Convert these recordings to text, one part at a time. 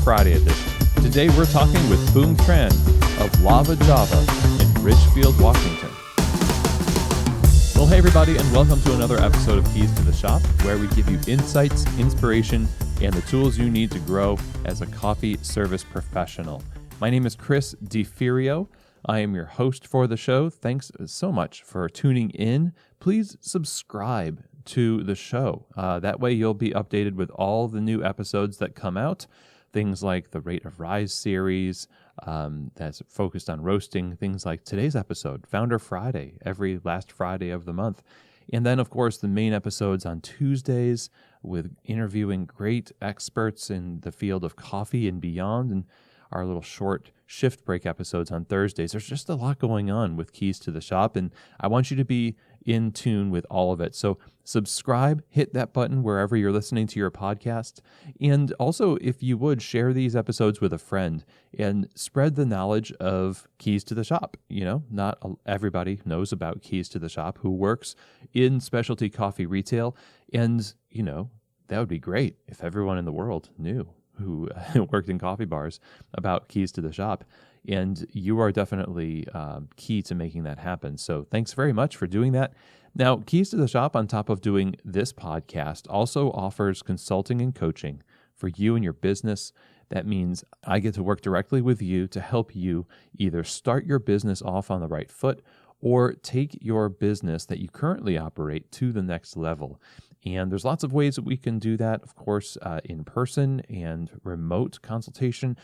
Friday edition. Today we're talking with Phoung Tran of Lava Java in Ridgefield, Washington. Well, hey everybody, and welcome to another episode of Keys to the Shop, where we give you insights, inspiration, and the tools you need to grow as a coffee service professional. My name is Chris DeFirio. I am your host for the show. Thanks so much for tuning in. Please subscribe to the show. That way you'll be updated with all the new episodes that come out. Things like the Rate of Rise series that's focused on roasting. Things like today's episode, Founder Friday, every last Friday of the month. And then, of course, the main episodes on Tuesdays with interviewing great experts in the field of coffee and beyond, and our little short shift break episodes on Thursdays. There's just a lot going on with Keys to the Shop, and I want you to be in tune with all of it. So subscribe, hit that button wherever you're listening to your podcast, and also, if you would, share these episodes with a friend and spread the knowledge of Keys to the Shop. You know, not everybody knows about Keys to the Shop who works in specialty coffee retail, and, you know, that would be great if everyone in the world knew who worked in coffee bars about Keys to the Shop. And you are definitely key to making that happen. So thanks very much for doing that. Now, Keys to the Shop, on top of doing this podcast, also offers consulting and coaching for you and your business. That means I get to work directly with you to help you either start your business off on the right foot or take your business that you currently operate to the next level. And there's lots of ways that we can do that, of course, in person and remote consultation.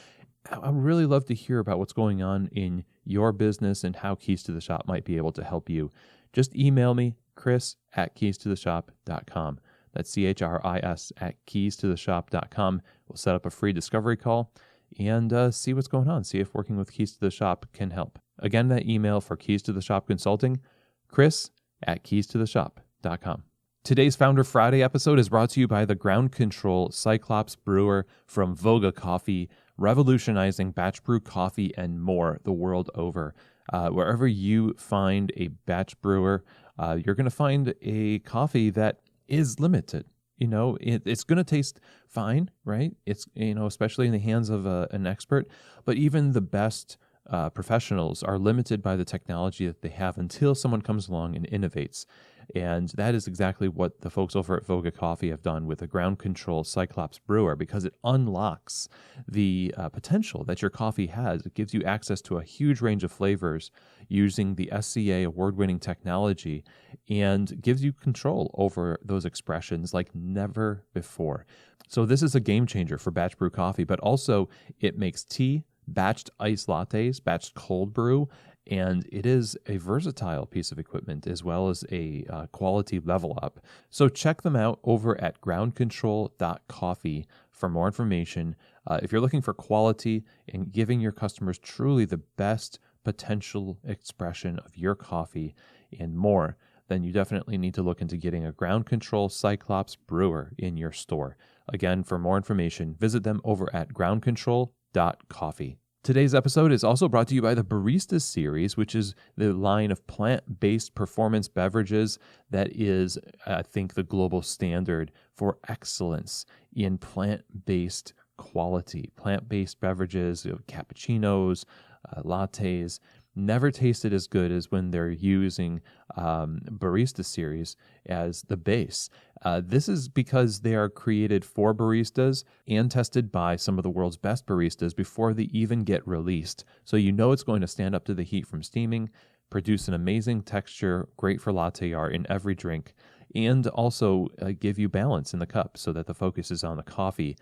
I would really love to hear about what's going on in your business and how Keys to the Shop might be able to help you. Just email me, chris@keystotheshop.com. That's CHRIS at keystotheshop.com. We'll set up a free discovery call and see what's going on, see if working with Keys to the Shop can help. Again, that email for Keys to the Shop Consulting, chris@keystotheshop.com. Today's Founder Friday episode is brought to you by the Ground Control Cyclops Brewer from Voga Coffee, revolutionizing batch brew coffee and more the world over. Wherever you find a batch brewer, you're going to find a coffee that is limited. You know, it's going to taste fine, right? It's, you know, especially in the hands of an expert, but even the best professionals are limited by the technology that they have until someone comes along and innovates. And that is exactly what the folks over at Voga Coffee have done with the Ground Control Cyclops Brewer, because it unlocks the potential that your coffee has. It gives you access to a huge range of flavors using the SCA award-winning technology and gives you control over those expressions like never before. So this is a game changer for batch brew coffee, but also it makes tea, batched iced lattes, batched cold brew, and it is a versatile piece of equipment as well as a quality level up. So check them out over at groundcontrol.coffee for more information. If you're looking for quality and giving your customers truly the best potential expression of your coffee and more, then you definitely need to look into getting a Ground Control Cyclops Brewer in your store. Again, for more information, visit them over at groundcontrol.coffee. Today's episode is also brought to you by the Barista series, which is the line of plant-based performance beverages that is, I think, the global standard for excellence in plant-based quality. Plant-based beverages, cappuccinos, lattes, never tasted as good as when they're using Barista series as the base. This is because they are created for baristas and tested by some of the world's best baristas before they even get released. So you know it's going to stand up to the heat from steaming, produce an amazing texture, great for latte art in every drink, and also give you balance in the cup so that the focus is on the coffee.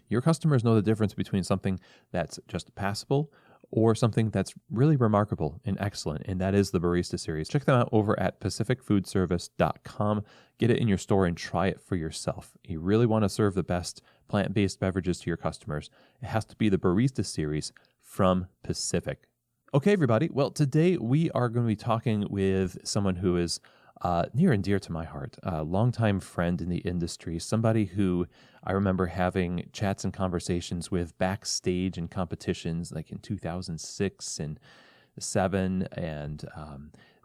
Your customers know the difference between something that's just passable or something that's really remarkable and excellent, and that is the Barista series. Check them out over at pacificfoodservice.com. Get it in your store and try it for yourself. You really want to serve the best plant-based beverages to your customers. It has to be the Barista series from Pacific. Okay, everybody. Well, today we are going to be talking with someone who is near and dear to my heart, a longtime friend in the industry, somebody who I remember having chats and conversations with backstage in competitions like in 2006 and 2007. And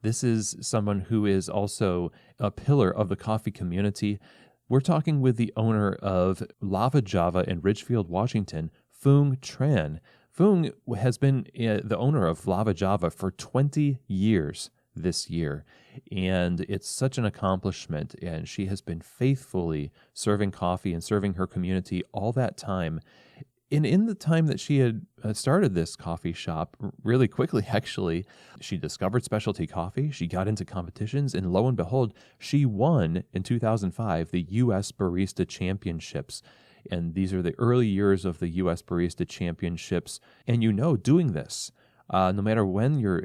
this is someone who is also a pillar of the coffee community. We're talking with the owner of Lava Java in Ridgefield, Washington, Phoung Tran. Phoung has been the owner of Lava Java for 20 years this year, and it's such an accomplishment, and she has been faithfully serving coffee and serving her community all that time. And in the time that she had started this coffee shop, really quickly, actually, she discovered specialty coffee. She got into competitions, and lo and behold, she won in 2005 the U.S. Barista Championships. And these are the early years of the U.S. Barista Championships. And doing this, no matter when you're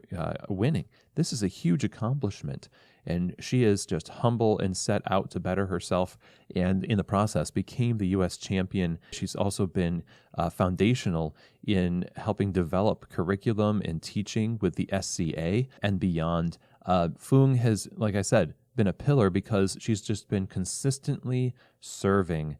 winning, this is a huge accomplishment. And she is just humble and set out to better herself, and in the process became the U.S. champion. She's also been foundational in helping develop curriculum and teaching with the SCA and beyond. Phoung has, like I said, been a pillar because she's just been consistently serving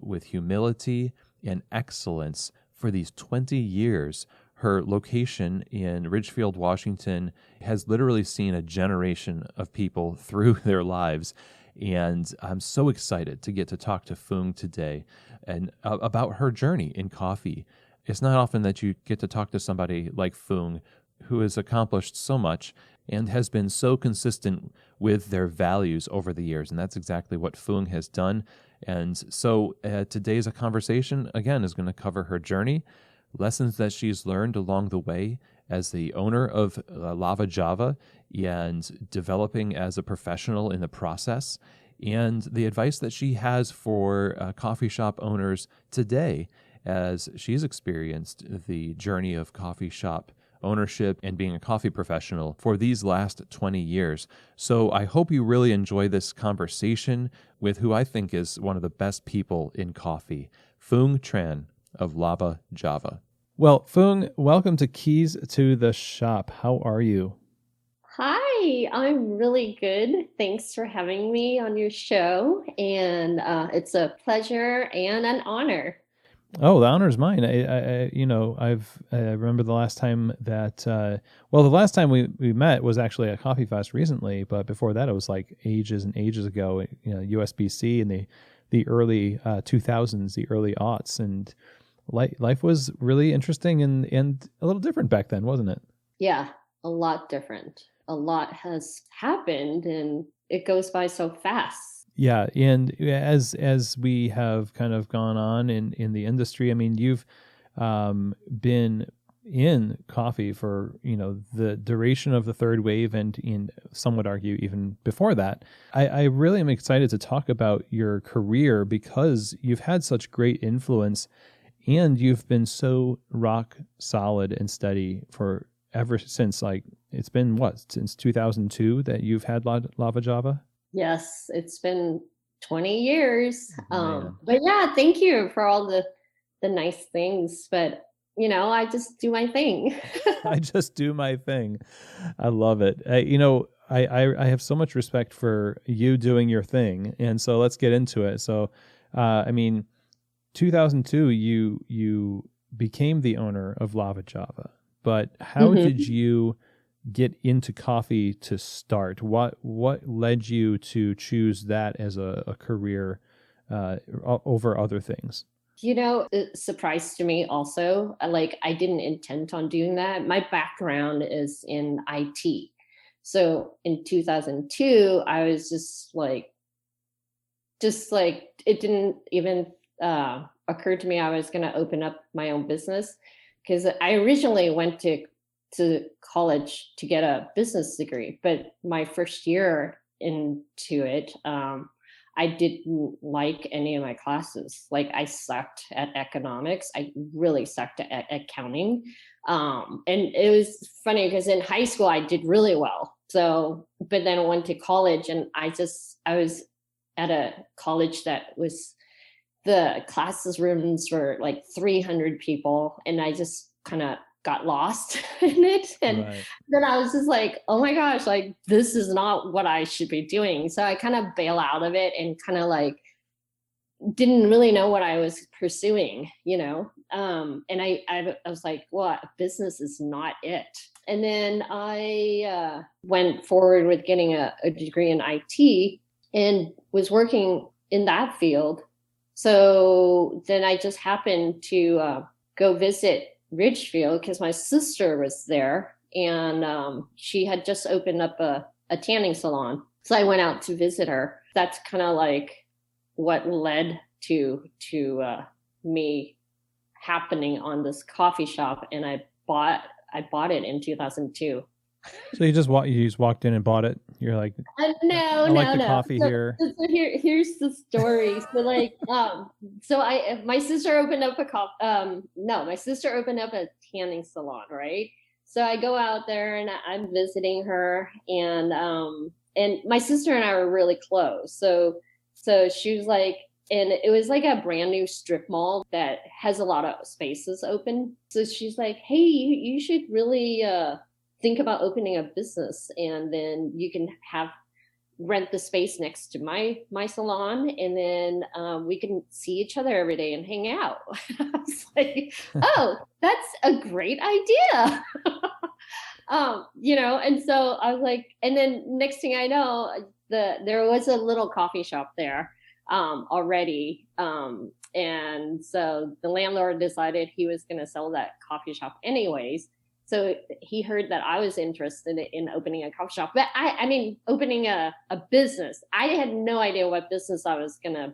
with humility and excellence for these 20 years. Her location in Ridgefield, Washington, has literally seen a generation of people through their lives. And I'm so excited to get to talk to Phoung today and about her journey in coffee. It's not often that you get to talk to somebody like Phoung, who has accomplished so much and has been so consistent with their values over the years. And that's exactly what Phoung has done. And so today's conversation, again, is going to cover her journey, lessons that she's learned along the way as the owner of Lava Java and developing as a professional in the process, and the advice that she has for coffee shop owners today as she's experienced the journey of coffee shop ownership and being a coffee professional for these last 20 years. So I hope you really enjoy this conversation with who I think is one of the best people in coffee, Phoung Tran of Lava Java. Well, Phoung, welcome to Keys to the Shop. How are you? Hi, I'm really good. Thanks for having me on your show. And it's a pleasure and an honor. Oh, the honor's mine. I remember the last time that, the last time we met was actually at Coffee Fest recently, but before that, it was like ages and ages ago, USBC in the early 2000s, the early aughts, and life was really interesting and a little different back then, wasn't it? Yeah, a lot different. A lot has happened and it goes by so fast. Yeah, and as we have kind of gone on in the industry, I mean, you've been in coffee for the duration of the third wave, and some would argue even before that. I really am excited to talk about your career because you've had such great influence, and you've been so rock solid and steady for ever since. Like, it's been since 2002 that you've had Lava Java. Yes, it's been 20 years. Man. But yeah, thank you for all the nice things. But I just do my thing. I just do my thing. I love it. I have so much respect for you doing your thing, and so let's get into it. So, 2002, you became the owner of Lava Java, but how did you get into coffee to start? What led you to choose that as a career over other things? It surprised to me also. Like, I didn't intend on doing that. My background is in IT. So in 2002, I was just like, it didn't even occur to me I was going to open up my own business, because I originally went to college to get a business degree, but my first year into it, I didn't like any of my classes. Like, I sucked at economics. I really sucked at accounting. And it was funny because in high school I did really well. So, but then I went to college, and I was at a college that was, the classrooms were like 300 people, and I just kind of got lost in it. And Right. then I was just like, oh my gosh, like, this is not what I should be doing. So I kind of bail out of it and kind of like didn't really know what I was pursuing, and I was like, well, business is not it. And then I went forward with getting a degree in IT and was working in that field. So then I just happened to go visit Ridgefield because my sister was there, and she had just opened up a tanning salon. So I went out to visit her. That's kind of like what led to me happening on this coffee shop, and I bought it in 2002. So you just walked in and bought it. You're like, No, I like the coffee so, here. So here's the story. So like, my sister opened up my sister opened up a tanning salon, right? So I go out there and I'm visiting her, and my sister and I were really close. So she was like, and it was like a brand new strip mall that has a lot of spaces open. So she's like, hey, you should really think about opening a business, and then you can rent the space next to my salon, and then we can see each other every day and hang out. I was like, oh, that's a great idea. And so I was like, and then next thing I know, there was a little coffee shop there already. And so the landlord decided he was going to sell that coffee shop anyways. So he heard that I was interested in opening a coffee shop, but I mean, opening a business. I had no idea what business I was going to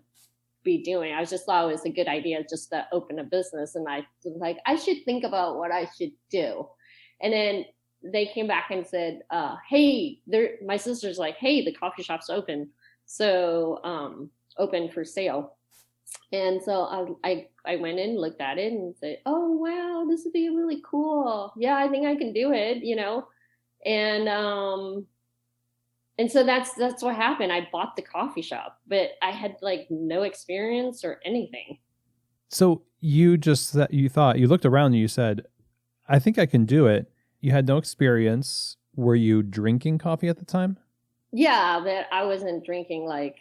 be doing. I just thought it was a good idea just to open a business. And I was like, I should think about what I should do. And then they came back and said, hey, my sister's like, hey, the coffee shop's open. So open for sale. And so I went in, looked at it, and said, oh, wow, this would be really cool. Yeah, I think I can do it, And so that's what happened. I bought the coffee shop, but I had like no experience or anything. So you looked around and you said, I think I can do it. You had no experience. Were you drinking coffee at the time? Yeah, but I wasn't drinking like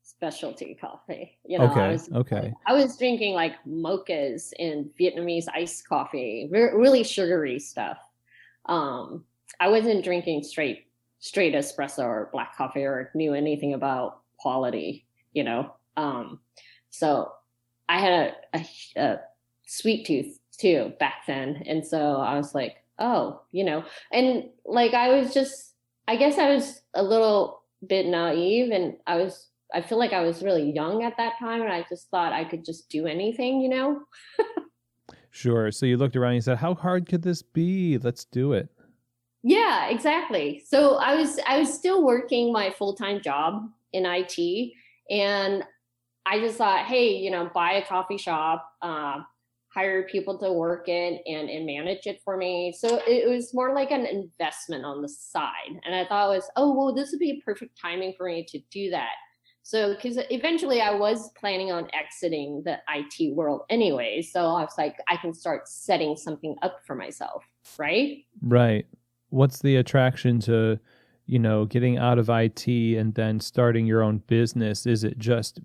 specialty coffee. Okay. I was drinking like mochas and Vietnamese iced coffee, really sugary stuff. I wasn't drinking straight espresso or black coffee or knew anything about quality, So I had a sweet tooth too back then. And so I was like, oh, and like I guess I was a little bit naive, and I feel like I was really young at that time, and I just thought I could just do anything, Sure. So you looked around and you said, how hard could this be? Let's do it. Yeah, exactly. So I was still working my full-time job in IT, and I just thought, hey, buy a coffee shop, hire people to work it and manage it for me. So it was more like an investment on the side. And I thought it was, oh, well, this would be perfect timing for me to do that. So, because eventually I was planning on exiting the IT world anyway. So I was like, I can start setting something up for myself, right? Right. What's the attraction to, getting out of IT and then starting your own business? Is it just,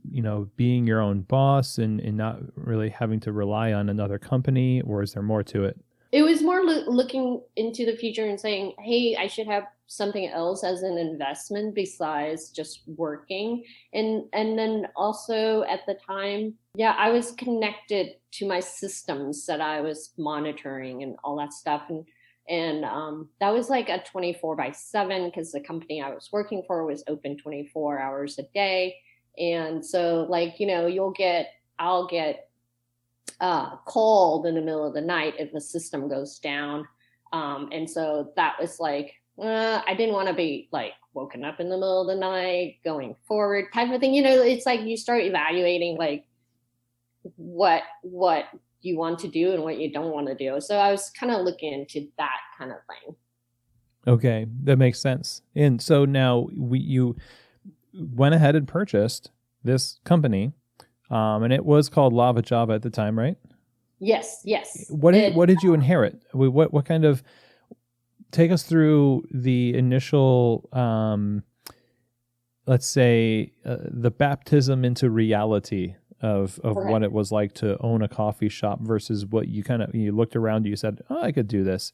being your own boss and not really having to rely on another company, or is there more to it? It was more looking into the future and saying, hey, I should have something else as an investment besides just working. And then also at the time, I was connected to my systems that I was monitoring and all that stuff. And that was like a 24/7 because the company I was working for was open 24 hours a day. And so like, I'll get called in the middle of the night if the system goes down. And so that was like, I didn't want to be like woken up in the middle of the night going forward type of thing. It's like you start evaluating like what you want to do and what you don't want to do. So I was kind of looking into that kind of thing. Okay, that makes sense. And so now you went ahead and purchased this company, and it was called Lava Java at the time, right? Yes. What did you inherit? What kind of, take us through the initial, let's say, the baptism into reality of what it was like to own a coffee shop versus what you looked around, you said, oh, I could do this.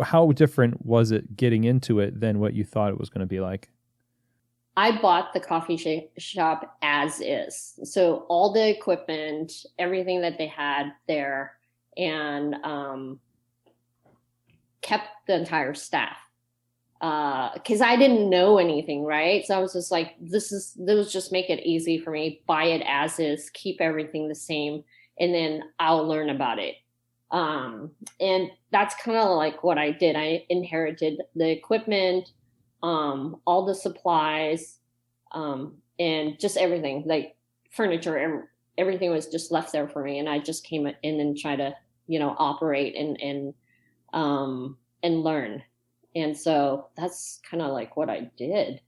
How different was it getting into it than what you thought it was going to be like? I bought the coffee shop as is. So all the equipment, everything that they had there, and kept the entire staff. Because I didn't know anything, right? So I was just like, this was just make it easy for me, buy it as is, keep everything the same, and then I'll learn about it. And that's kind of like what I did. I inherited the equipment, all the supplies, and just everything, like furniture, everything was just left there for me. And I just came in and try to, operate and learn. And so that's kind of like what I did.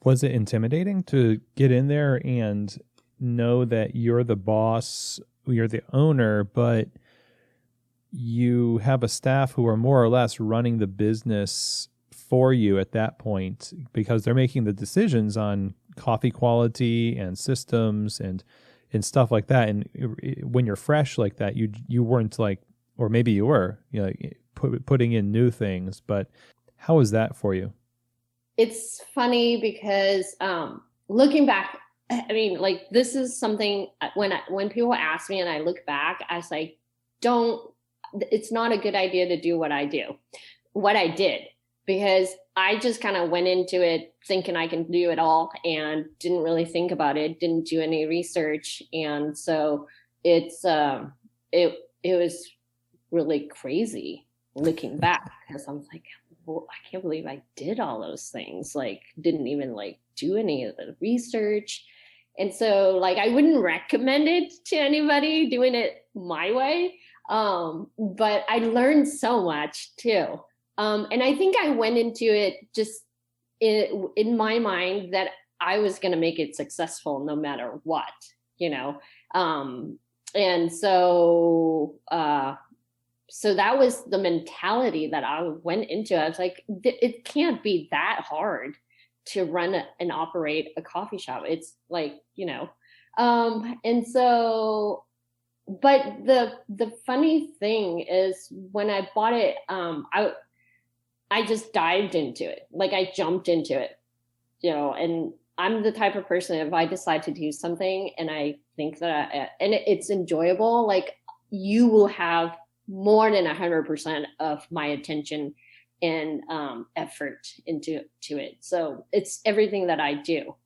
Was it intimidating to get in there and know that you're the boss, you're the owner, but you have a staff who are more or less running the business for you at that point because they're making the decisions on coffee quality and systems and stuff like that? And when you're fresh like that, you weren't like, or maybe you were, putting in new things, but how was that for you? It's funny because looking back, I mean, like this is something when people ask me and I look back, I was like, it's not a good idea to do what I did, because I just kind of went into it thinking I can do it all and didn't really think about it, didn't do any research. And so it was really crazy looking back, because I was like, well, I can't believe I did all those things, like didn't even like do any of the research. And so like I wouldn't recommend it to anybody doing it my way, but I learned so much too. And I think I went into it just in my mind that I was going to make it successful no matter what, and so so that was the mentality that I went into. I was like, it can't be that hard to run and operate a coffee shop. It's like, and so, but the funny thing is when I bought it, I just dived into it. Like I jumped into it, and I'm the type of person, if I decide to do something and I think that and it's enjoyable, like you will have more than 100% of my attention and effort into it. So it's everything that I do.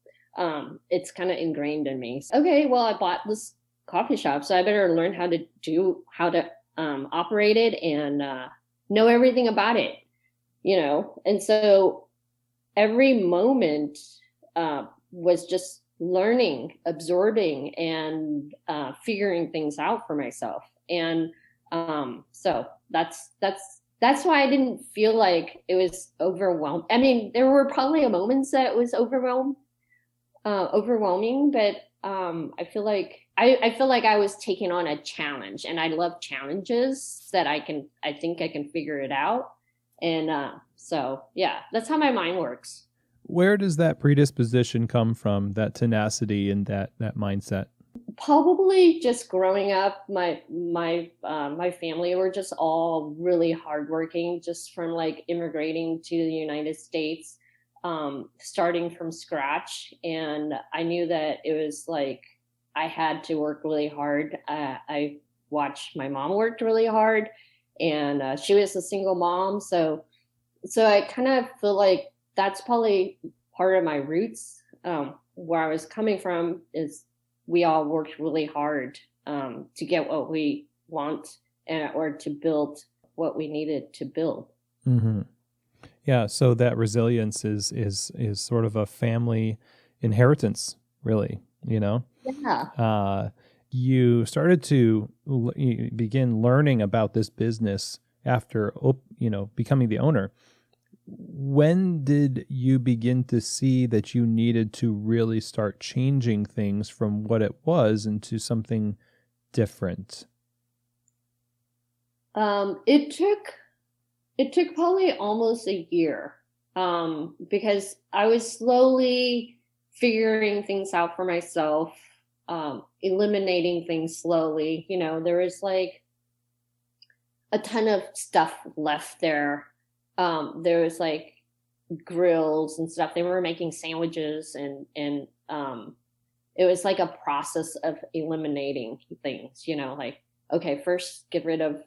It's kind of ingrained in me. Okay, well, I bought this coffee shop, so I better learn how to operate it and know everything about it, And so every moment was just learning, absorbing, and figuring things out for myself. And so that's why I didn't feel like it was overwhelmed. I mean, there were probably moments that it was overwhelming, but I feel like I was taking on a challenge, and I love challenges that I think I can figure it out. And so yeah, that's how my mind works. Where does that predisposition come from, that tenacity and that mindset? Probably just growing up, my family were just all really hardworking, just from like immigrating to the United States, starting from scratch. And I knew that it was like I had to work really hard. I watched my mom worked really hard, and she was a single mom. So I kind of feel like that's probably part of my roots. Where I was coming from is we all worked really hard to get what we want or to build what we needed to build. Mm-hmm. Yeah, so that resilience is sort of a family inheritance, really, Yeah. You started to begin learning about this business after, becoming the owner. When did you begin to see that you needed to really start changing things from what it was into something different? It took probably almost a year, because I was slowly figuring things out for myself, eliminating things slowly. There was like a ton of stuff left there. There was like grills and stuff. They were making sandwiches, and it was like a process of eliminating things, like, okay, first get rid of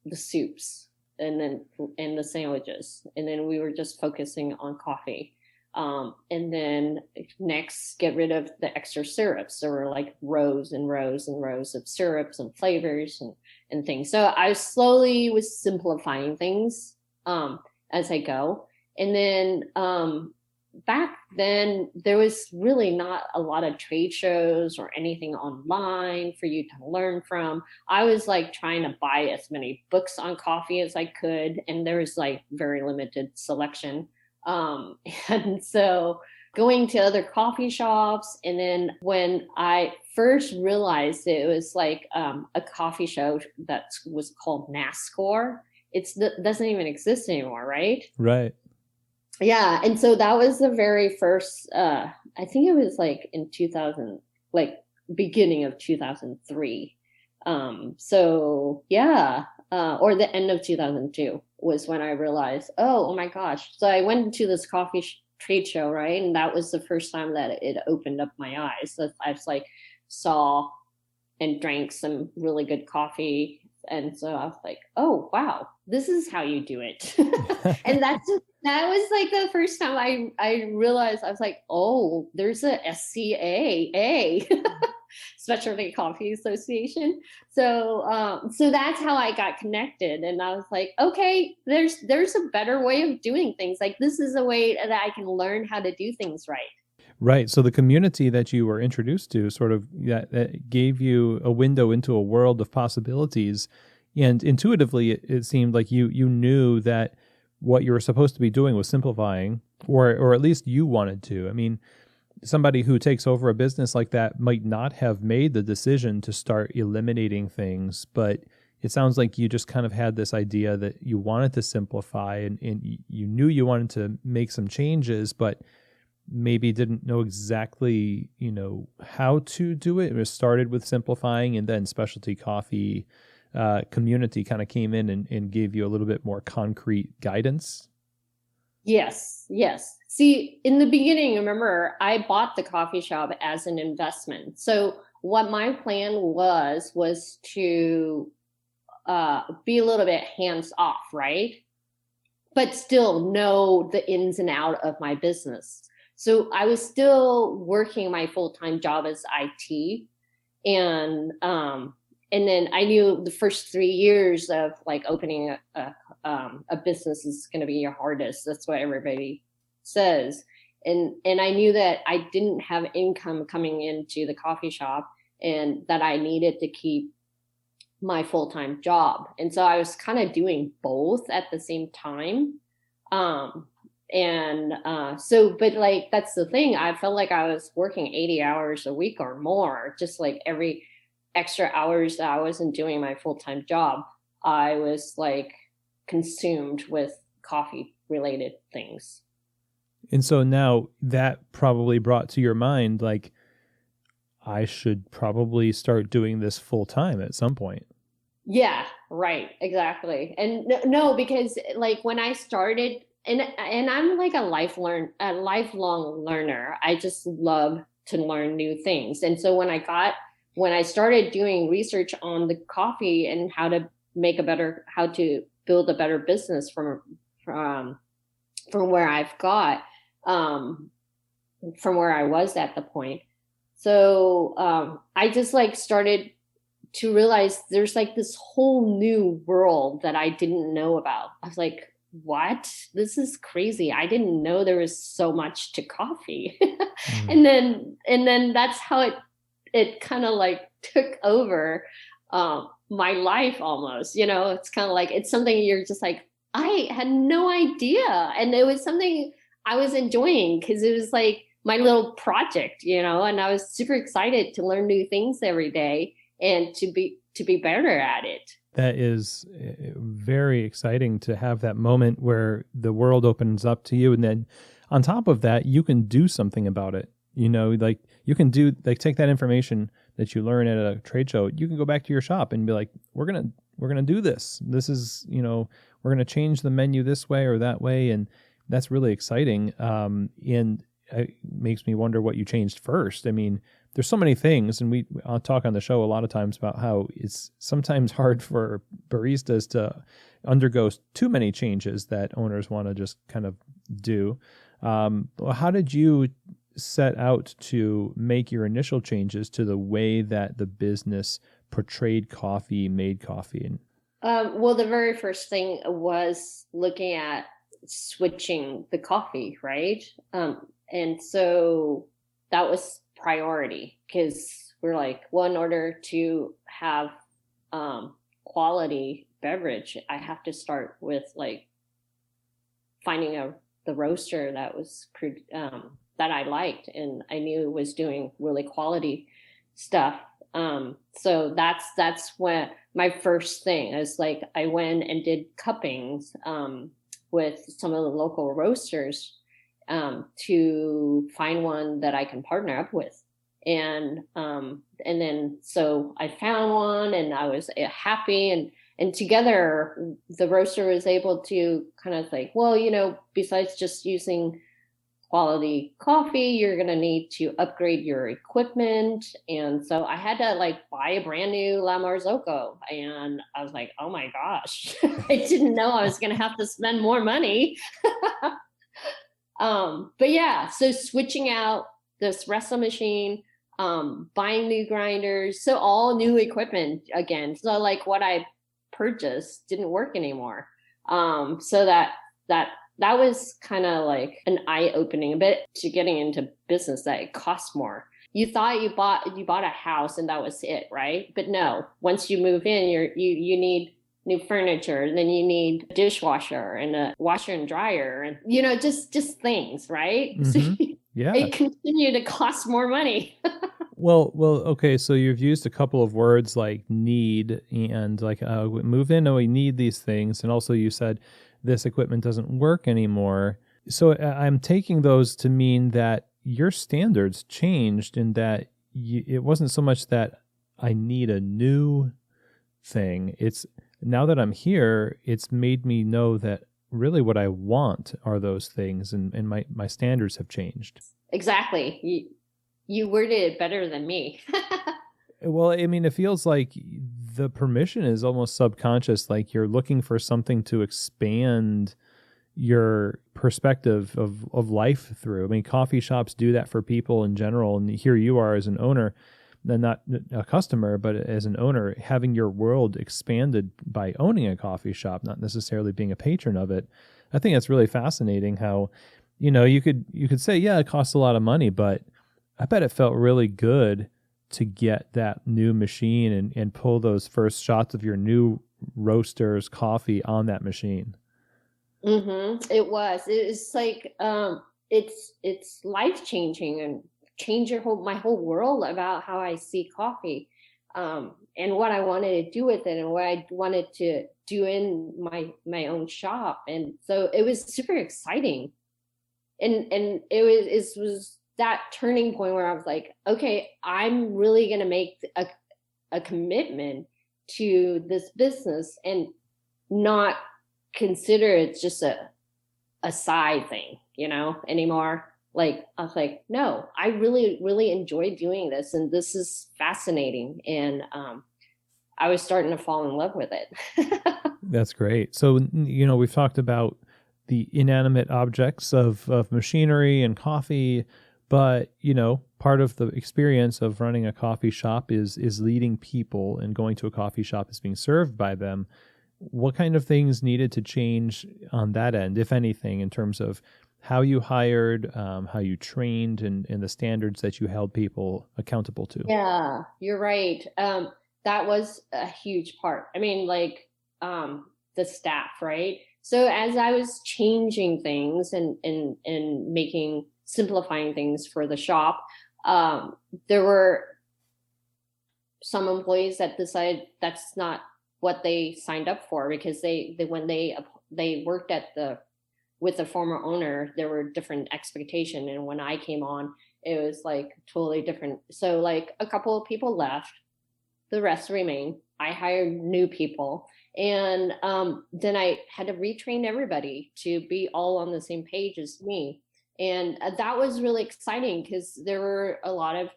the soups and the sandwiches. And then we were just focusing on coffee. And then next, get rid of the extra syrups. There were like rows and rows and rows of syrups and flavors and things. So I slowly was simplifying things as I go. And then back then, there was really not a lot of trade shows or anything online for you to learn from. I was like trying to buy as many books on coffee as I could, and there was like very limited selection. And so going to other coffee shops. And then when I first realized it was like a coffee show that was called NASCAR, it doesn't even exist anymore, right? Right. Yeah. And so that was the very first, I think it was like in 2000, like beginning of 2003. So yeah, or the end of 2002 was when I realized, oh my gosh. So I went to this coffee trade show, right? And that was the first time that it opened up my eyes. So I was like, saw and drank some really good coffee. And so I was like, oh, wow, this is how you do it. And that was like the first time I realized, I was like, oh, there's a SCAA, Specialty Coffee Association. So that's how I got connected. And I was like, okay, there's a better way of doing things. Like, this is a way that I can learn how to do things right. Right. So the community that you were introduced to sort of that gave you a window into a world of possibilities. And intuitively, it seemed like you knew that what you were supposed to be doing was simplifying, or at least you wanted to. I mean, somebody who takes over a business like that might not have made the decision to start eliminating things, but it sounds like you just kind of had this idea that you wanted to simplify, and you knew you wanted to make some changes, but maybe didn't know exactly, how to do it. It was started with simplifying, and then Specialty Coffee community kind of came in and gave you a little bit more concrete guidance. Yes. See, in the beginning, remember, I bought the coffee shop as an investment. So what my plan was to be a little bit hands off, right? But still know the ins and out of my business. So I was still working my full-time job as IT. And then I knew the first 3 years of like opening a business is going to be your hardest. That's what everybody says. And I knew that I didn't have income coming into the coffee shop, and that I needed to keep my full-time job. And so I was kind of doing both at the same time. But like, that's the thing. I felt like I was working 80 hours a week or more, just like every extra hours that I wasn't doing my full-time job, I was like consumed with coffee related things. And so now that probably brought to your mind, like, I should probably start doing this full time at some point. Yeah, right. Exactly. And no, because like when I started, and I'm like a lifelong learner. I just love to learn new things. And so when I started doing research on the coffee and how to build a better business from where I've got, from where I was at the point. So I just like started to realize there's like this whole new world that I didn't know about. I was like, what? This is crazy. I didn't know there was so much to coffee. And then that's how it kind of like took over my life almost. It's kind of like, it's something you're just like, I had no idea. And it was something I was enjoying because it was like my little project, and I was super excited to learn new things every day and to be better at it. That is very exciting to have that moment where the world opens up to you. And then on top of that, you can do something about it. Like you can take that information that you learn at a trade show. You can go back to your shop and be like, we're going to do this. This is, we're going to change the menu this way or that way. And That's really exciting. And it makes me wonder what you changed first. I mean, there's so many things, and I'll talk on the show a lot of times about how it's sometimes hard for baristas to undergo too many changes that owners want to just kind of do. How did you set out to make your initial changes to the way that the business portrayed coffee, made coffee? Well, the very first thing was looking at switching the coffee, right? And so that was priority, because we're like, well, in order to have quality beverage, I have to start with like finding the roaster that was that I liked and I knew was doing really quality stuff. So that's when my first thing is like, I went and did cuppings with some of the local roasters to find one that I can partner up with. And then so I found one and I was happy, and together the roaster was able to kind of like, well, besides just using quality coffee, you're going to need to upgrade your equipment. And so I had to like buy a brand new La Marzocco, and I was like, oh my gosh, I didn't know I was going to have to spend more money. But yeah, so switching out the espresso machine, buying new grinders, so all new equipment again. So like what I purchased didn't work anymore. So that was kind of like an eye-opening a bit to getting into business, that it costs more. You thought you bought a house and that was it, right? But no, once you move in, you need new furniture, and then you need a dishwasher and a washer and dryer, and just things, right? Mm-hmm. So Yeah, it continue to cost more money. Well, okay. So you've used a couple of words like need and like move in. Oh, we need these things, and also you said this equipment doesn't work anymore. So I'm taking those to mean that your standards changed, and that it wasn't so much that I need a new thing. It's now that I'm here, it's made me know that really what I want are those things, and my standards have changed. Exactly. You worded it better than me. Well, I mean, it feels like the permission is almost subconscious, like you're looking for something to expand your perspective of life through. I mean, coffee shops do that for people in general, and here you are as an owner, then not a customer, but as an owner, having your world expanded by owning a coffee shop, not necessarily being a patron of it. I think that's really fascinating how, you could say, yeah, it costs a lot of money, but I bet it felt really good to get that new machine and pull those first shots of your new roaster's coffee on that machine. Mm-hmm. It was. It's like it's life changing, and change my whole world about how I see coffee, and what I wanted to do with it, and what I wanted to do in my own shop. And so it was super exciting, and it was that turning point where I was like, okay, I'm really going to make a commitment to this business and not consider it just a side thing, anymore. Like, I was like, no, I really, really enjoy doing this, and this is fascinating. And I was starting to fall in love with it. That's great. So, we've talked about the inanimate objects of machinery and coffee, but, part of the experience of running a coffee shop is leading people, and going to a coffee shop is being served by them. What kind of things needed to change on that end, if anything, in terms of how you hired, how you trained, and the standards that you held people accountable to? Yeah, you're right. That was a huge part. I mean, like the staff, right? So as I was changing things and simplifying things for the shop, there were some employees that decided that's not what they signed up for, because when they worked with the former owner, there were different expectation, and when I came on, it was like totally different. So like a couple of people left, the rest remained. I hired new people, And then I had to retrain everybody to be all on the same page as me. And that was really exciting because there were a lot of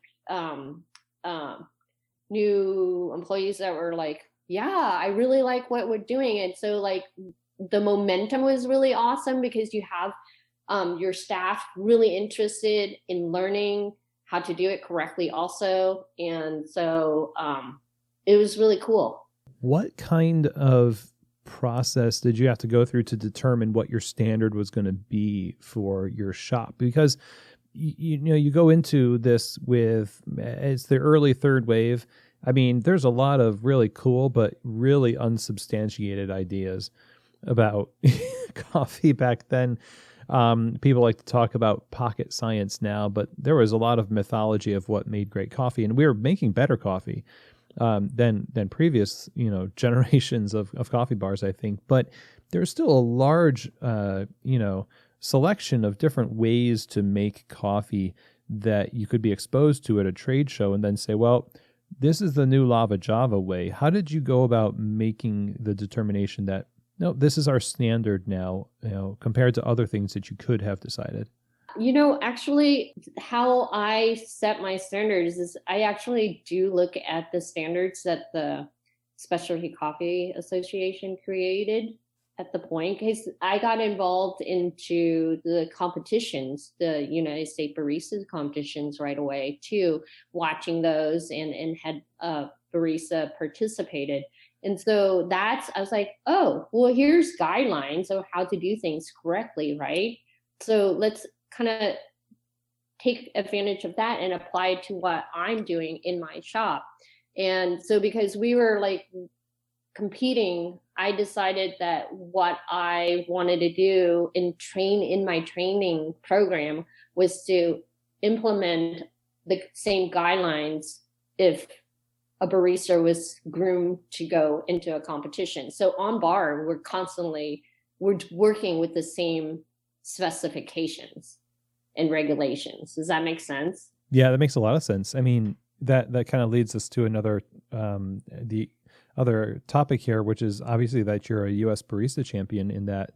new employees that were like, yeah, I really like what we're doing. And so like the momentum was really awesome because you have your staff really interested in learning how to do it correctly also. And so it was really cool. What kind of process did you have to go through to determine what your standard was going to be for your shop? Because you know, you go into this with, it's the early third wave. I mean, there's a lot of really cool but really unsubstantiated ideas about coffee back then. People like to talk about pocket science now, but there was a lot of mythology of what made great coffee, and we were making better coffee than previous, you know, generations of coffee bars, I think. But there's still a large, you know, selection of different ways to make coffee that you could be exposed to at a trade show and then say, well, this is the new Lava Java way. How did you go about making the determination that, no, this is our standard now, you know, compared to other things that you could have decided? You know, actually, how I set my standards is I actually do look at the standards that the Specialty Coffee Association created at the point, because I got involved into the competitions, the United States Barista competitions right away too, watching those and had barista participated. And so I was like, oh, well, here's guidelines of how to do things correctly, right? So let's kind of take advantage of that and apply it to what I'm doing in my shop. And so because we were like competing, I decided that what I wanted to do in my training program was to implement the same guidelines if a barista was groomed to go into a competition. So on bar, we're working with the same specifications and regulations. Does that make sense? Yeah, that makes a lot of sense. I mean, that kind of leads us to another the other topic here, which is obviously that you're a U.S. barista champion. In that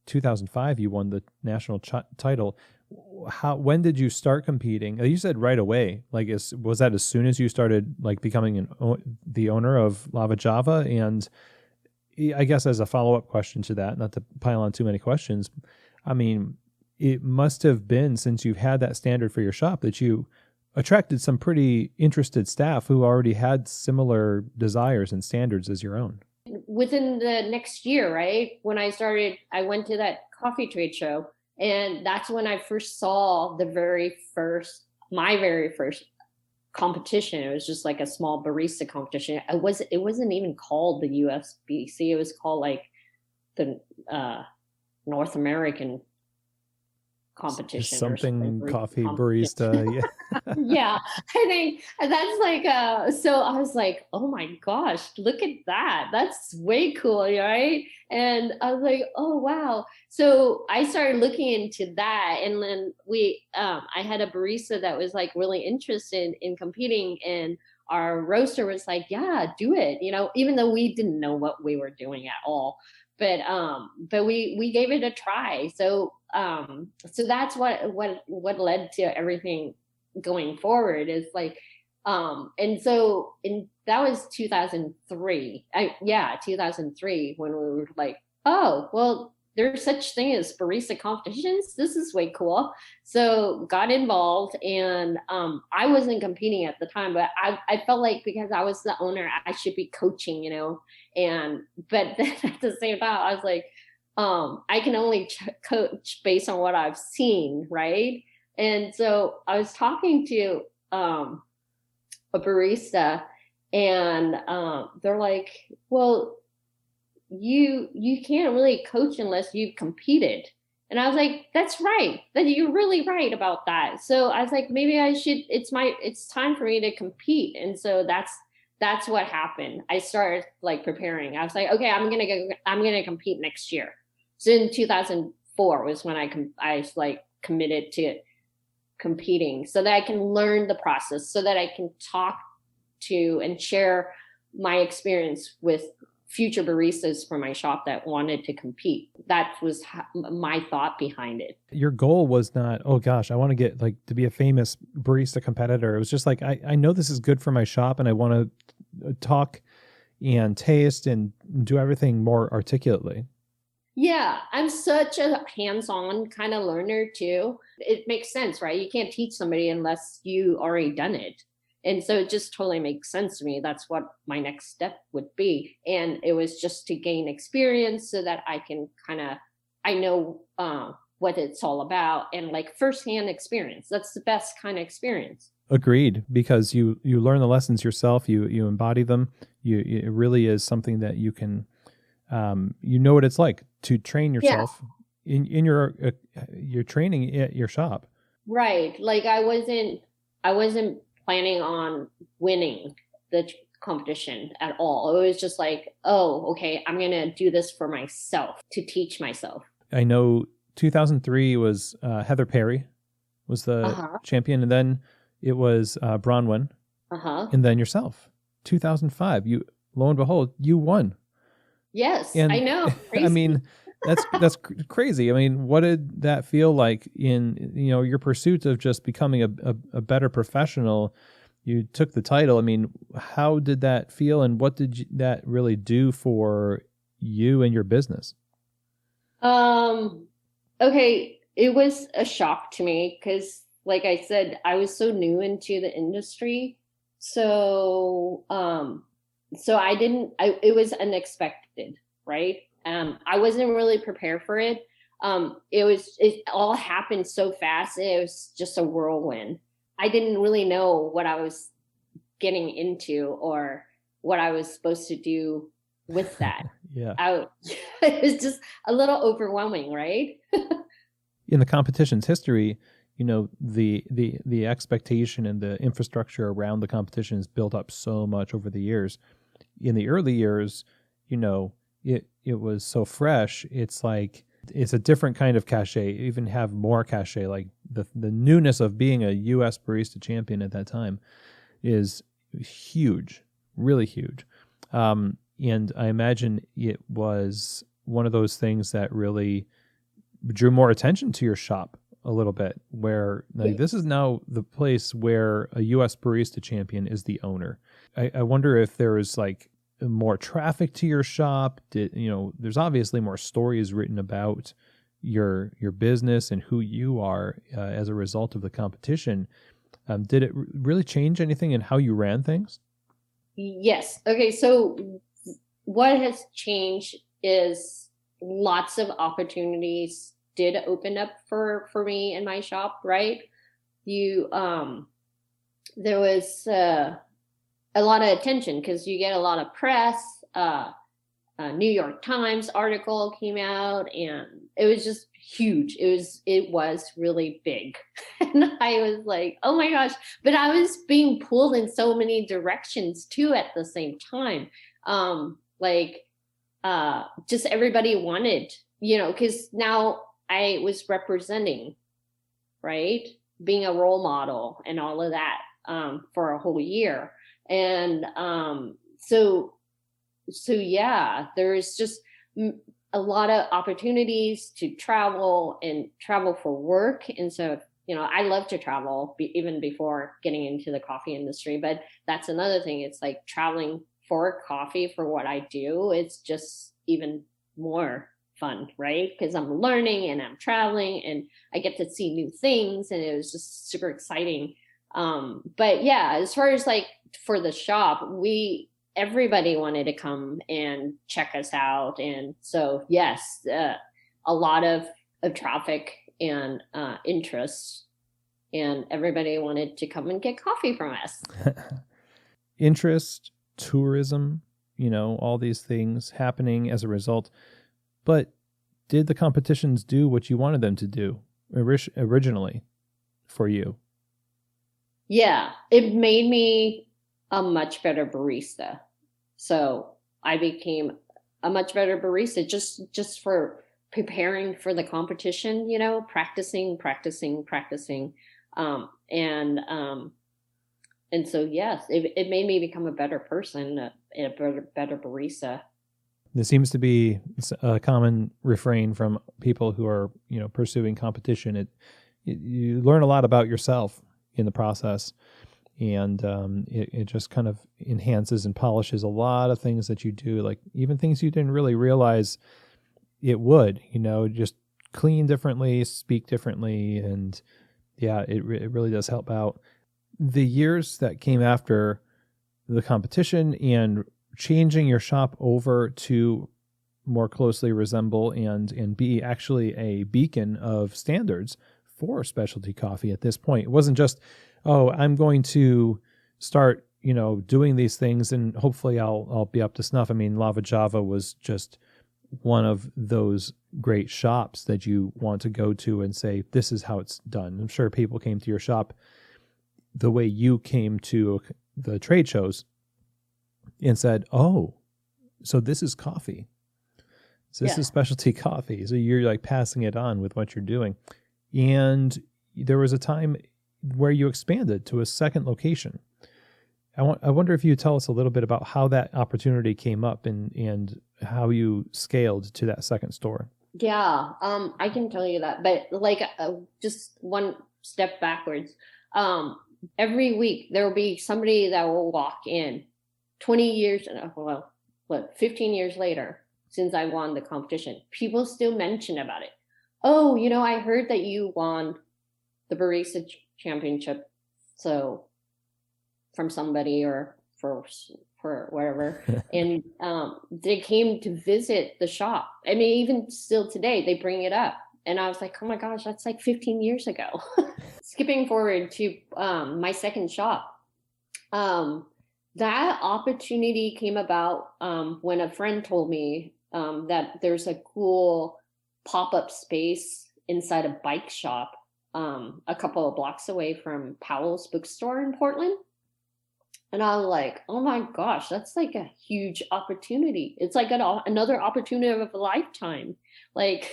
2005, you won the national title. When did you start competing? You said right away. Like, was that as soon as you started like becoming the owner of Lava Java? And I guess as a follow-up question to that, not to pile on too many questions, I mean, it must have been, since you've had that standard for your shop, that you attracted some pretty interested staff who already had similar desires and standards as your own. Within the next year, right? When I started, I went to that coffee trade show, and that's when I first saw my very first competition. It was just like a small barista competition. It wasn't even called the USBC. It was called like the North American competition, something coffee barista. Yeah. Yeah, I think that's like so I was like, oh my gosh, look at that, that's way cool, right? And I was like, oh wow. So I started looking into that, and then I had a barista that was like really interested in competing, and our roaster was like, yeah, do it, even though we didn't know what we were doing at all. But we gave it a try. So that's what led to everything going forward, is like, and so that was 2003. 2003, when we were like, oh, well, there's such thing as barista competitions. This is way cool. So got involved, and I wasn't competing at the time, but I felt like because I was the owner, I should be coaching, but then at the same time, I was like, I can only coach based on what I've seen, right? And so I was talking to a barista, and they're like, well, you can't really coach unless you've competed. And I was like, that's right. That you're really right about that. So I was like, maybe I should, it's time for me to compete. And so that's what happened. I started like preparing. I was like, okay, I'm going to compete next year. So in 2004 was when I like committed to competing, so that I can learn the process, so that I can talk to and share my experience with future baristas for my shop that wanted to compete. That was my thought behind it. Your goal was not, oh gosh, I want to get like to be a famous barista competitor. It was just like, I know this is good for my shop and I want to talk and taste and do everything more articulately. Yeah, I'm such a hands-on kind of learner too. It makes sense, right? You can't teach somebody unless you already done it. And so it just totally makes sense to me. That's what my next step would be. And it was just to gain experience so that I can I know what it's all about, and like firsthand experience. That's the best kind of experience. Agreed, because you learn the lessons yourself, you embody them. It really is something that you can, you know what it's like to train yourself in your training at your shop. Right. Like I wasn't planning on winning the competition at all. It was just like, oh, okay, I'm going to do this for myself, to teach myself. I know 2003 was Heather Perry was the champion, and then it was Bronwyn, and then yourself. 2005, you, lo and behold, you won. Yes, and, I know. Crazy. I mean, that's crazy. I mean, what did that feel like in your pursuit of just becoming a better professional? You took the title. I mean, how did that feel, and what did that really do for you and your business? Okay, it was a shock to me because, like I said, I was so new into the industry. So, it was unexpected, right? I wasn't really prepared for it. It all happened so fast. It was just a whirlwind. I didn't really know what I was getting into or what I was supposed to do with that. It was just a little overwhelming, right? In the competition's history, the expectation and the infrastructure around the competition is built up so much over the years. In the early years, it was so fresh. It's like it's a different kind of cachet, even have more cachet. Like the newness of being a U.S. barista champion at that time is huge, really huge. And I imagine it was one of those things that really drew more attention to your shop a little bit, where like, this is now the place where a U.S. barista champion is the owner. I wonder if there is like more traffic to your shop. There's obviously more stories written about your business and who you are as a result of the competition. Did it really change anything in how you ran things? Yes. Okay. So what has changed is lots of opportunities did open up for me in my shop, right? There was a lot of attention because you get a lot of press. New York Times article came out, and it was just huge. It was really big. And I was like, oh my gosh. But I was being pulled in so many directions too at the same time. Just everybody wanted, because now I was representing, right? Being a role model and all of that for a whole year. And so yeah, there's just a lot of opportunities to travel for work. And so, I love to travel even before getting into the coffee industry, but that's another thing. It's like traveling for coffee for what I do. It's just even more fun, right? Because I'm learning and I'm traveling and I get to see new things, and it was just super exciting. But yeah, as far as like for the shop, everybody wanted to come and check us out. And so, yes, a lot of traffic and interest, and everybody wanted to come and get coffee from us. Interest, tourism, all these things happening as a result. But did the competitions do what you wanted them to do originally for you? Yeah, it made me a much better barista. So I became a much better barista just for preparing for the competition, practicing. And so, yes, it made me become a better person, a better barista. There seems to be a common refrain from people who are, pursuing competition. You learn a lot about yourself in the process, and it just kind of enhances and polishes a lot of things that you do, like even things you didn't really realize it would, just clean differently, speak differently, and yeah, it really does help out. The years that came after the competition and changing your shop over to more closely resemble and be actually a beacon of standards for specialty coffee at this point. It wasn't just, oh, I'm going to start, doing these things and hopefully I'll be up to snuff. I mean, Lava Java was just one of those great shops that you want to go to and say, this is how it's done. I'm sure people came to your shop the way you came to the trade shows and said, oh, so this is coffee. So this is specialty coffee. So you're like passing it on with what you're doing. And there was a time where you expanded to a second location. I wonder if you tell us a little bit about how that opportunity came up and how you scaled to that second store. Yeah, I can tell you that. But like just one step backwards, every week there will be somebody that will walk in 20 years, 15 years later, since I won the competition, people still mention about it. Oh, I heard that you won the barista championship. So from somebody or for whatever. And they came to visit the shop. I mean, even still today, they bring it up. And I was like, oh my gosh, that's like 15 years ago. Skipping forward to my second shop. That opportunity came about when a friend told me that there's a cool pop-up space inside a bike shop a couple of blocks away from Powell's bookstore in Portland. And I was like, oh my gosh, that's like a huge opportunity. It's like another opportunity of a lifetime. Like,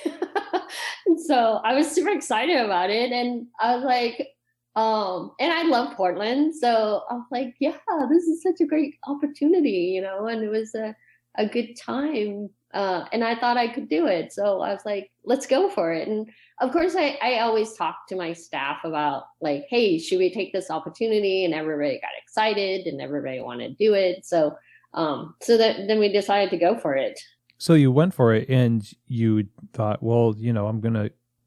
so I was super excited about it. And I was like, and I love Portland. So I was like, yeah, this is such a great opportunity, and it was a good time. And I thought I could do it. So I was like, let's go for it. And of course, I always talk to my staff about like, hey, should we take this opportunity? And everybody got excited and everybody wanted to do it. So then we decided to go for it. So you went for it and you thought, well,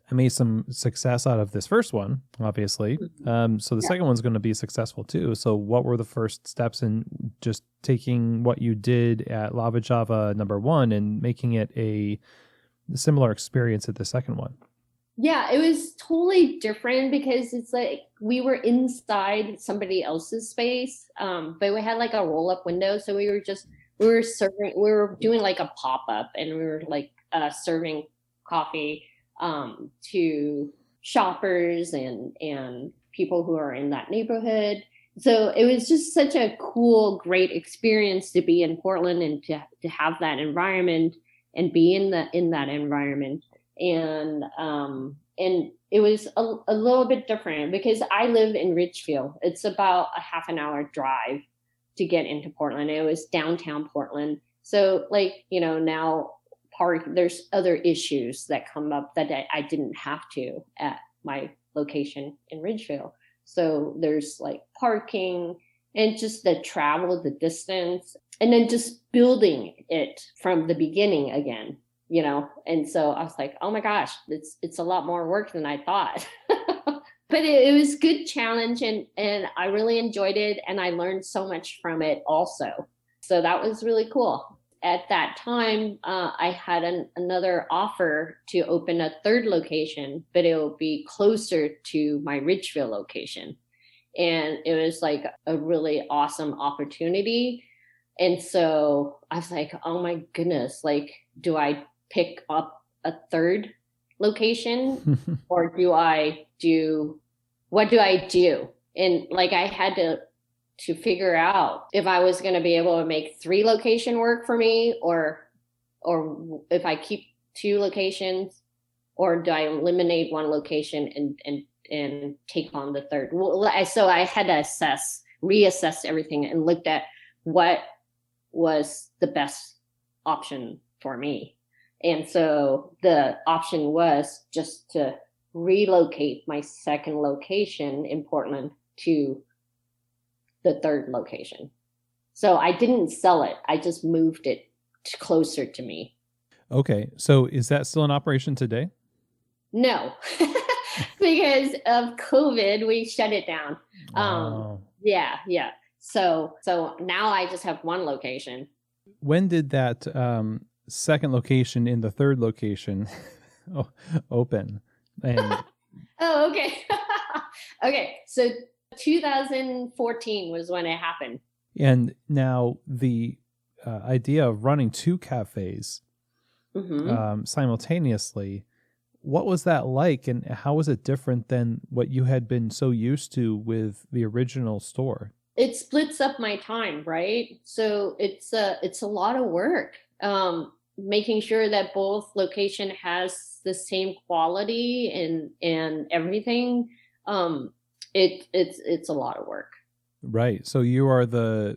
I made some success out of this first one, obviously. So the second one's going to be successful too. So what were the first steps in just taking what you did at Lava Java #1 and making it a similar experience at the second one? Yeah, it was totally different because it's like we were inside somebody else's space, but we had like a roll-up window. So we were doing like a pop-up and we were like serving coffee to shoppers and people who are in that neighborhood. So it was just such a cool, great experience to be in Portland and to have that environment and be in that environment. And it was a little bit different because I live in Ridgefield. It's about a half an hour drive to get into Portland. It was downtown Portland. So now there's other issues that come up that I didn't have to at my location in Ridgefield. So there's like parking and just the travel, the distance, and then just building it from the beginning again, And so I was like, oh my gosh, it's a lot more work than I thought. But it was a good challenge and I really enjoyed it and I learned so much from it also. So that was really cool. At that time, I had another offer to open a third location, but it will be closer to my Ridgefield location. And it was like a really awesome opportunity. And so I was like, oh my goodness, like, do I pick up a third location or what do I do? And like, I had to figure out if I was going to be able to make 3 location work for me or if I keep 2 locations or do I eliminate 1 location and take on the third. So I had to reassess everything and looked at what was the best option for me. And so the option was just to relocate my second location in Portland to the third location. So I didn't sell it. I just moved it closer to me. Okay. So is that still in operation today? No, because of COVID, we shut it down. Oh. Yeah. So now I just have one location. When did that second location in the third location open? And Oh, okay. Okay. So 2014 was when it happened. and now the idea of running two cafes simultaneously, what was that like, and how was it different than what you had been so used to with the original store? It splits up my time, right? So it's a lot of work. Making sure that both location has the same quality and everything. It's a lot of work. Right. So you are do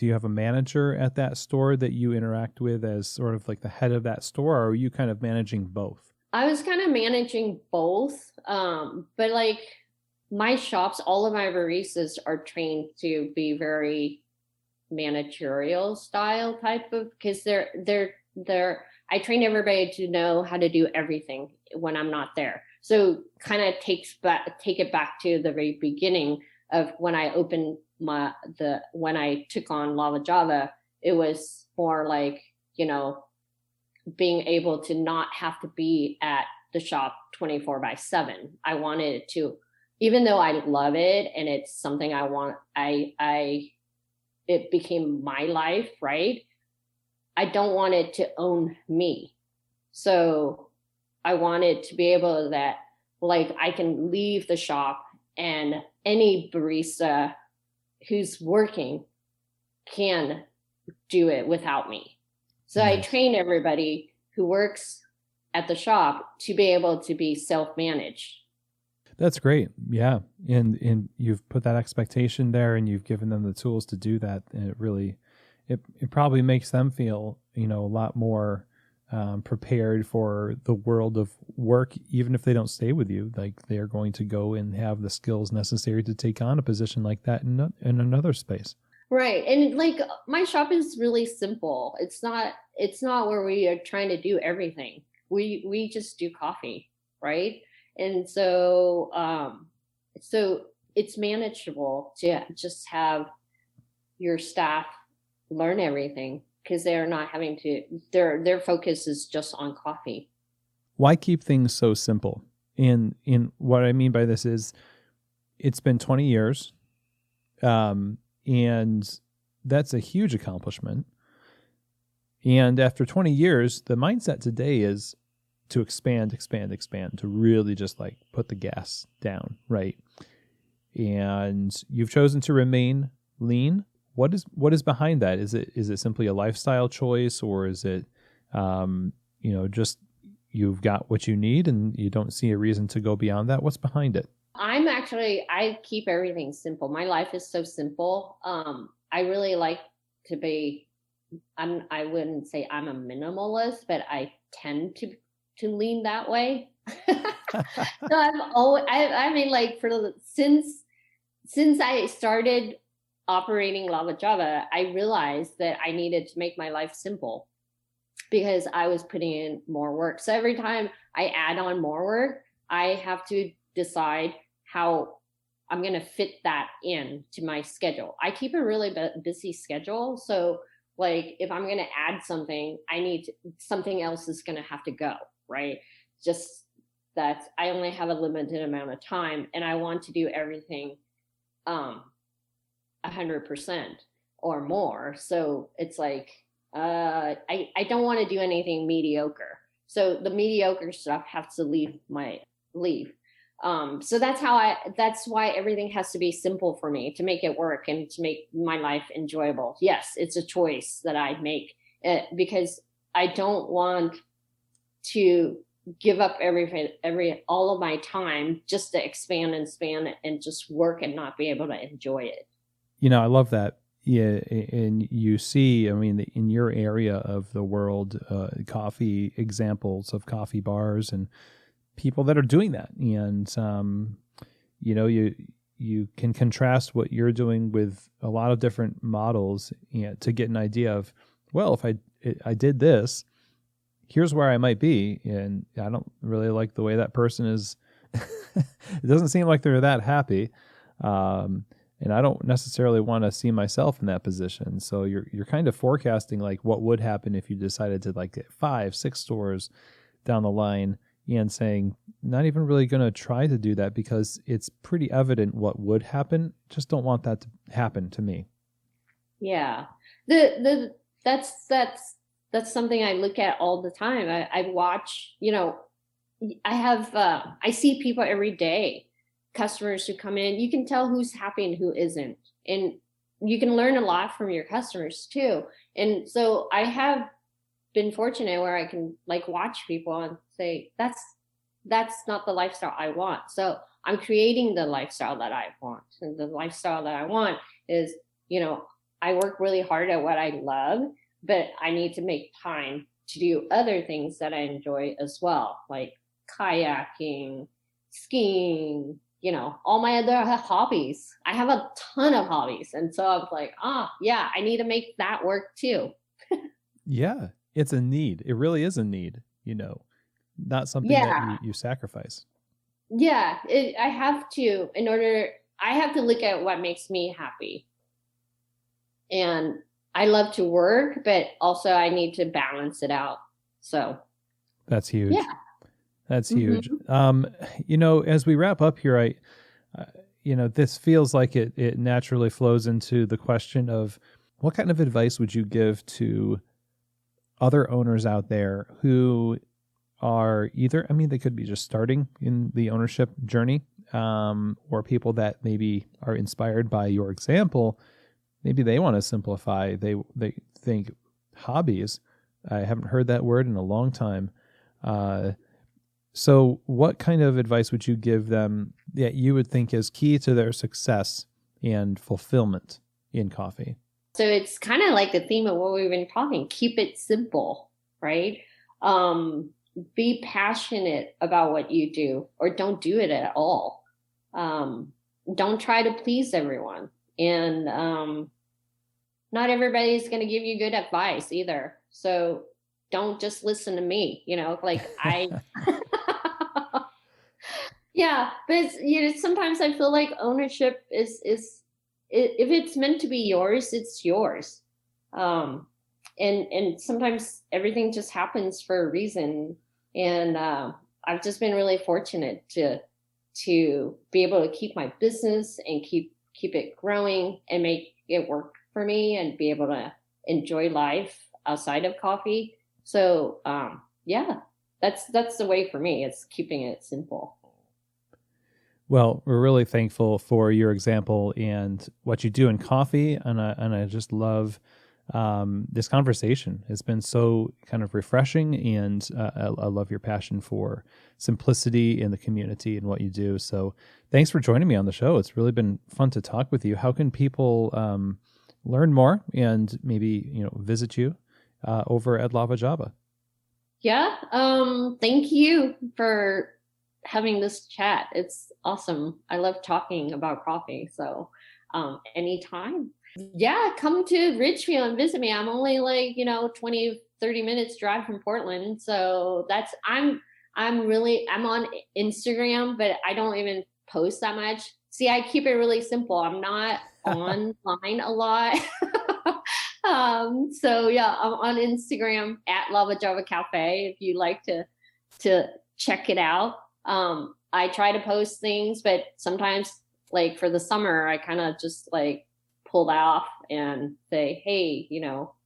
you have a manager at that store that you interact with as sort of like the head of that store, or are you kind of managing both? I was kind of managing both. But like my shops, all of my baristas are trained to be very managerial style type of, because I train everybody to know how to do everything when I'm not there. So kind of take it back to the very beginning of when I opened when I took on Lava Java. It was more like, being able to not have to be at the shop 24/7. I wanted it to, even though I love it and it's something I want, it became my life, right? I don't want it to own me. So I wanted to be able that, like, I can leave the shop and any barista who's working can do it without me. So Nice. I train everybody who works at the shop to be able to be self-managed. That's great. Yeah. And you've put that expectation there, and you've given them the tools to do that. And it probably makes them feel, a lot more prepared for the world of work, even if they don't stay with you. Like, they're going to go and have the skills necessary to take on a position like that in another space. Right. And like my shop is really simple. It's not where we are trying to do everything. We just do coffee, right? And so so it's manageable to just have your staff learn everything, because they're not having to, their focus is just on coffee. Why keep things so simple? And what I mean by this is, it's been 20 years. And that's a huge accomplishment. And after 20 years, the mindset today is to expand, to really just like put the gas down, right? And you've chosen to remain lean. What is behind that? Is it simply a lifestyle choice, or is it, just you've got what you need and you don't see a reason to go beyond that? What's behind it? I keep everything simple. My life is so simple. I really like to be, I wouldn't say I'm a minimalist, but I tend to lean that way. So I mean, like since I started operating Lava Java, I realized that I needed to make my life simple, because I was putting in more work. So every time I add on more work, I have to decide how I'm going to fit that in to my schedule. I keep a really busy schedule. So like if I'm going to add something, something else is going to have to go, right? Just that I only have a limited amount of time, and I want to do everything 100% or more. So it's like, I don't want to do anything mediocre. So the mediocre stuff has to leave. So that's why everything has to be simple for me to make it work and to make my life enjoyable. Yes, it's a choice that I make, because I don't want to give up all of my time just to expand and just work and not be able to enjoy it. I love that. Yeah, and you see, I mean, in your area of the world, coffee examples of coffee bars and people that are doing that, and you can contrast what you're doing with a lot of different models, to get an idea of, well, if I did this, here's where I might be, and I don't really like the way that person is. It doesn't seem like they're that happy. And I don't necessarily want to see myself in that position. So you're kind of forecasting like what would happen if you decided to like get 5-6 stores down the line, and saying, not even really going to try to do that because it's pretty evident what would happen. Just don't want that to happen to me. Yeah. That's something I look at all the time. I watch, I see people every day, customers who come in. You can tell who's happy and who isn't. And you can learn a lot from your customers too. And so I have been fortunate where I can like watch people and say, that's not the lifestyle I want. So I'm creating the lifestyle that I want. And the lifestyle that I want is, I work really hard at what I love, but I need to make time to do other things that I enjoy as well, like kayaking, skiing, all my other hobbies. I have a ton of hobbies. And so I was like, yeah, I need to make that work too. Yeah, it's a need. It really is a need, not something that you sacrifice. Yeah, I have to, I have to look at what makes me happy. And I love to work, but also I need to balance it out. So that's huge. Yeah. That's huge. As we wrap up here, this feels like it naturally flows into the question of what kind of advice would you give to other owners out there who are either, they could be just starting in the ownership journey, or people that maybe are inspired by your example. Maybe they want to simplify. They think hobbies. I haven't heard that word in a long time. So what kind of advice would you give them that you would think is key to their success and fulfillment in coffee? So it's kind of like the theme of what we've been talking. Keep it simple, right? Be passionate about what you do, or don't do it at all. Don't try to please everyone. And not everybody's going to give you good advice either. So don't just listen to me, yeah, but sometimes I feel like ownership is if it's meant to be yours, it's yours. And sometimes everything just happens for a reason. And I've just been really fortunate to be able to keep my business and keep it growing and make it work for me and be able to enjoy life outside of coffee. So that's the way for me. It's keeping it simple. Well, we're really thankful for your example and what you do in coffee, and I just love this conversation. It's been so kind of refreshing, and I love your passion for simplicity in the community and what you do. So thanks for joining me on the show. It's really been fun to talk with you. How can people learn more and maybe visit you over at Lava Java? Yeah, thank you for having this chat. It's awesome. I love talking about coffee. So anytime. Yeah, come to Ridgefield and visit me. I'm only 20, 30 minutes drive from Portland. So I'm on Instagram, but I don't even post that much. See, I keep it really simple. I'm not online a lot. So yeah, I'm on Instagram at Lava Java Cafe if you'd like to check it out. I try to post things, but sometimes for the summer, I kind of just pulled off and say, hey,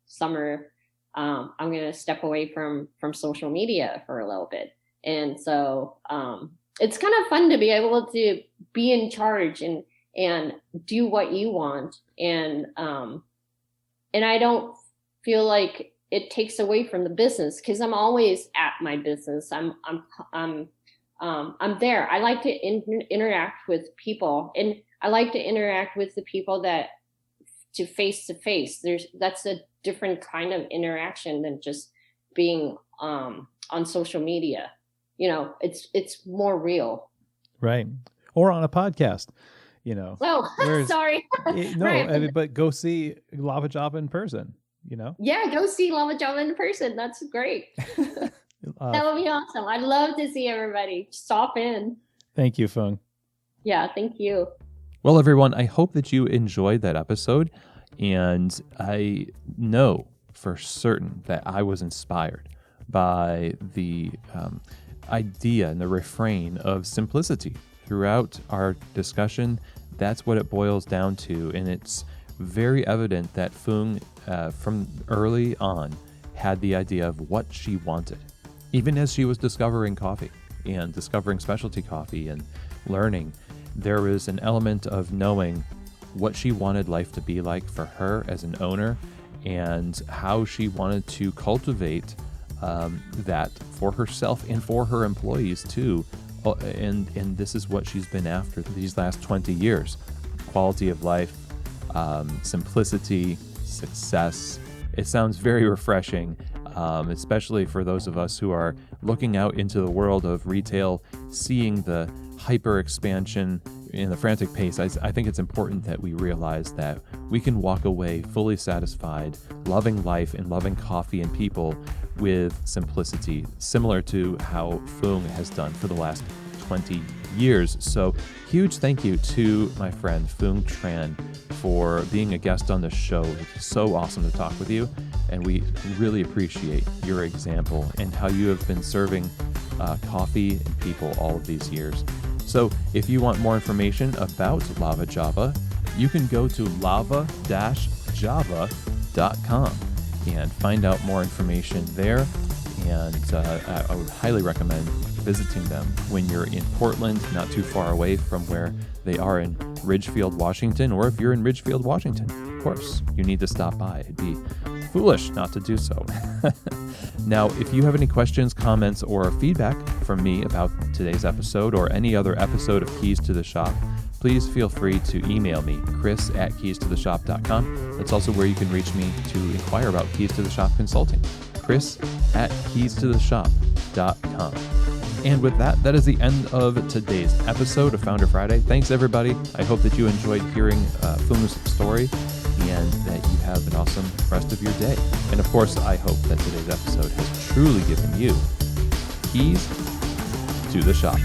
summer, I'm going to step away from social media for a little bit. And so, it's kind of fun to be able to be in charge and do what you want. And I don't feel like it takes away from the business, because I'm always at my business. I'm there. I like to interact with people, and I like to interact with the people that to face. That's a different kind of interaction than just being on social media. It's more real. Right. Or on a podcast, Oh, Whereas- sorry. No, Right. but go see Lava Java in person, Yeah, go see Lava Java in person. That's great. That would be awesome. I'd love to see everybody. Stop in. Thank you, Phoung. Yeah, thank you. Well, everyone, I hope that you enjoyed that episode. And I know for certain that I was inspired by the idea and the refrain of simplicity throughout our discussion. That's what it boils down to. And it's very evident that Phoung, from early on, had the idea of what she wanted, even as she was discovering coffee and discovering specialty coffee and learning. There was an element of knowing what she wanted life to be like for her as an owner and how she wanted to cultivate that for herself and for her employees too. And this is what she's been after these last 20 years. Quality of life, simplicity, success. It sounds very refreshing, especially for those of us who are looking out into the world of retail, seeing the hyper expansion in the frantic pace. I think it's important that we realize that we can walk away fully satisfied, loving life and loving coffee and people with simplicity, similar to how Phoung has done for the last 20 years. So huge thank you to my friend Phoung Tran for being a guest on the show. It's so awesome to talk with you, and we really appreciate your example and how you have been serving coffee and people all of these years. So if you want more information about Lava Java, you can go to lava-java.com and find out more information there. And I would highly recommend visiting them when you're in Portland, not too far away from where they are in Ridgefield, Washington, or if you're in Ridgefield, Washington, of course, you need to stop by. It'd be foolish not to do so. Now, if you have any questions, comments, or feedback from me about today's episode or any other episode of Keys to the Shop, please feel free to email me, chris@keystotheshop.com. That's also where you can reach me to inquire about Keys to the Shop consulting, chris@keystotheshop.com. And with that, that is the end of today's episode of Founder Friday. Thanks, everybody. I hope that you enjoyed hearing Phoung's story and that you have an awesome rest of your day. And of course, I hope that today's episode has truly given you keys to the shop.